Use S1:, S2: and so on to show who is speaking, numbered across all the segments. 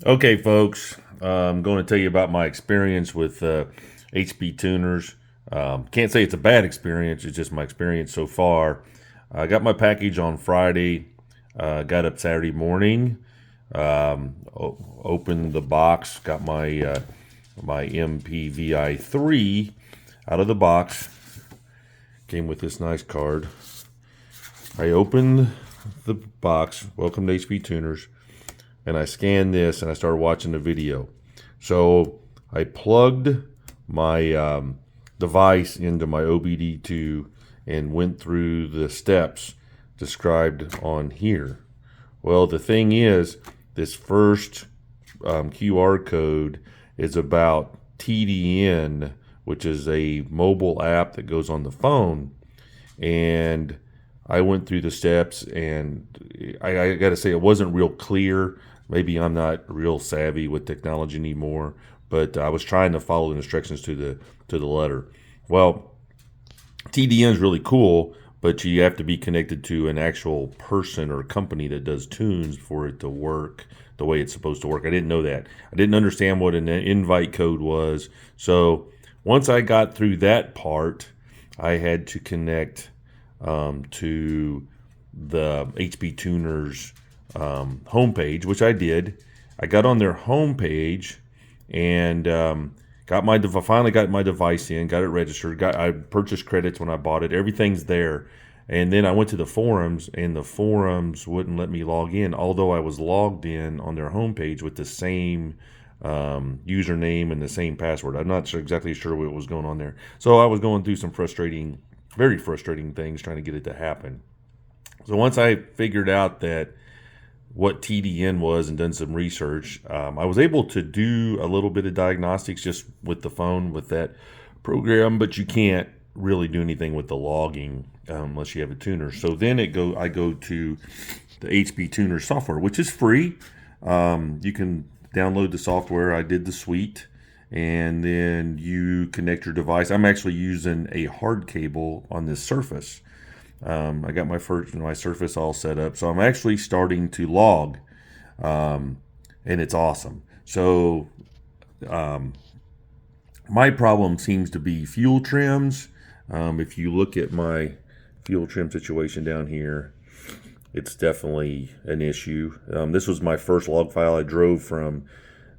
S1: Okay, folks, I'm going to tell you about my experience with HPtuners. Can't say it's a bad experience, it's just my experience so far. I got my package on Friday, got up Saturday morning, opened the box, got my mpvi3 out of the box. Came with this nice card. I opened the box, welcome to HPtuners, and I scanned this and I started watching the video. So I plugged my device into my OBD2 and went through the steps described on here. Well, the thing is, this first QR code is about TDN, which is a mobile app that goes on the phone. And I went through the steps, and I got to say, it wasn't real clear. Maybe I'm not real savvy with technology anymore, but I was trying to follow the instructions to the letter. Well, TDN is really cool, but you have to be connected to an actual person or company that does tunes for it to work the way it's supposed to work. I didn't know that. I didn't understand what an invite code was. So once I got through that part, I had to connect to the HPtuners homepage, which I did. I got on their homepage and finally got my device in, got it registered. I purchased credits when I bought it. Everything's there. And then I went to the forums, and the forums wouldn't let me log in, although I was logged in on their homepage with the same username and the same password. I'm not exactly sure what was going on there. So I was going through some very frustrating things trying to get it to happen. So once I figured out that what TDN was and done some research, I was able to do a little bit of diagnostics just with the phone with that program, but you can't really do anything with the logging unless you have a tuner. So then I go to the HPtuner software, which is free. You can download the software. I did the suite, and then you connect your device. I'm actually using a hard cable on this Surface. I got my Surface all set up, so I'm actually starting to log, and it's awesome. So my problem seems to be fuel trims. If you look at my fuel trim situation down here, it's definitely an issue. This was my first log file. I drove from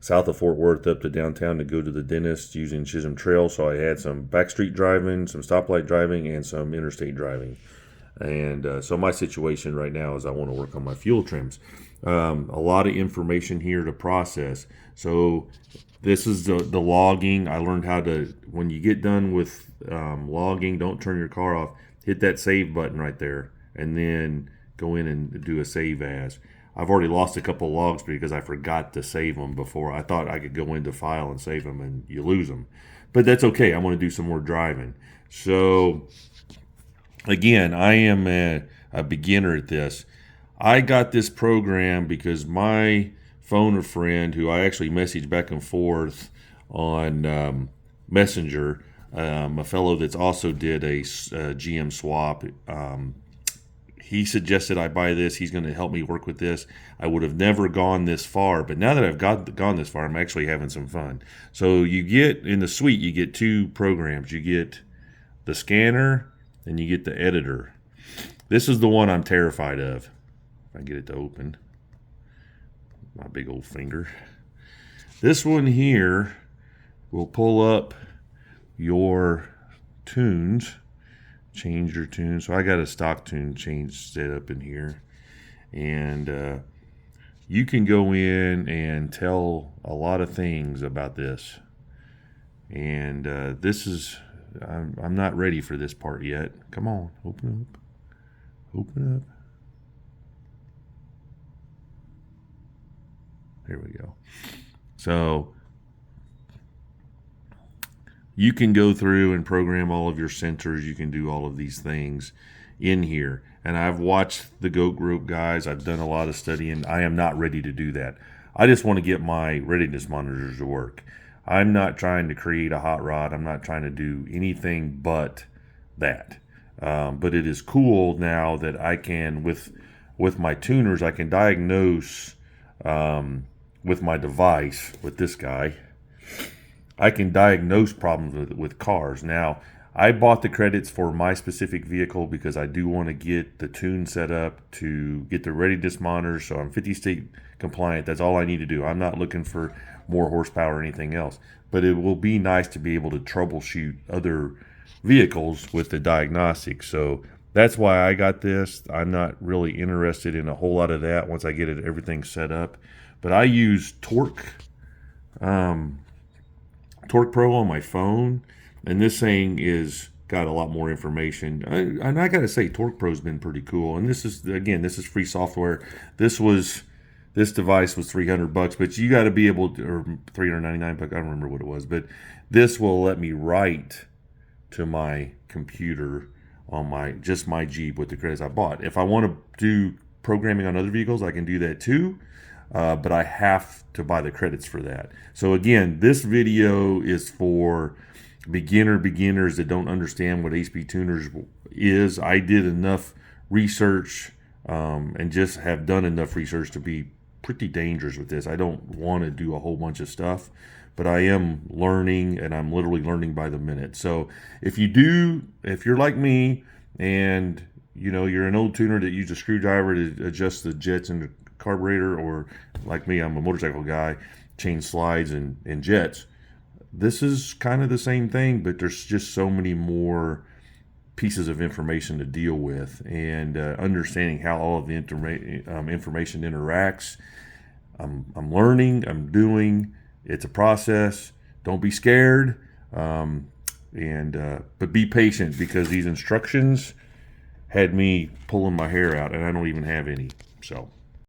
S1: south of Fort Worth up to downtown to go to the dentist using Chisholm Trail. So I had some backstreet driving, some stoplight driving, and some interstate driving. And so my situation right now is I want to work on my fuel trims. A lot of information here to process. So this is the logging. I learned how to, when you get done with logging, don't turn your car off. Hit that save button right there, and then go in and do a save as. I've already lost a couple logs because I forgot to save them before. I thought I could go into file and save them, and you lose them. But that's okay. I want to do some more driving. So again, I am a beginner at this. I got this program because my phone a friend who I actually messaged back and forth on Messenger, a fellow that's also did a GM swap. He suggested I buy this. He's going to help me work with this. I would have never gone this far, but now that I've gone this far, I'm actually having some fun. So you get in the suite, you get two programs. You get the scanner and you get the editor. This is the one I'm terrified of. If I get it to open, my big old finger. This one here will pull up your tunes, change your tune. So I got a stock tune change set up in here, and you can go in and tell a lot of things about this. And this is, I'm not ready for this part yet. Come on, open up, open up. There we go. So you can go through and program all of your sensors. You can do all of these things in here. And I've watched the Goat Group guys. I've done a lot of studying. I am not ready to do that. I just want to get my readiness monitors to work. I'm not trying to create a hot rod. I'm not trying to do anything but that. But it is cool now that I can, with my tuners, I can diagnose with my device, with this guy, I can diagnose problems with cars. Now, I bought the credits for my specific vehicle because I do want to get the tune set up to get the readiness monitors, so I'm 50 state compliant. That's all I need to do. I'm not looking for more horsepower or anything else. But it will be nice to be able to troubleshoot other vehicles with the diagnostics. So that's why I got this. I'm not really interested in a whole lot of that once I get everything set up. But I use Torque Pro on my phone, and this thing is got a lot more information. And I gotta say, Torque Pro's been pretty cool. And this is free software. This device was $300, but you got to be able to, or $399. I don't remember what it was, but this will let me write to my computer on my Jeep with the credits I bought. If I want to do programming on other vehicles, I can do that too. But I have to buy the credits for that. So again, this video is for beginners that don't understand what HPtuners is. I did enough research and just have done enough research to be pretty dangerous with this. I don't want to do a whole bunch of stuff, but I am learning, and I'm literally learning by the minute. So if you're like me and you're an old tuner that used a screwdriver to adjust the jets and the carburetor, or like me, I'm a motorcycle guy, change slides and jets, this is kind of the same thing, but there's just so many more pieces of information to deal with, and understanding how all of the information interacts. I'm learning, I'm doing. It's a process. Don't be scared, but be patient, because these instructions had me pulling my hair out, and I don't even have any. So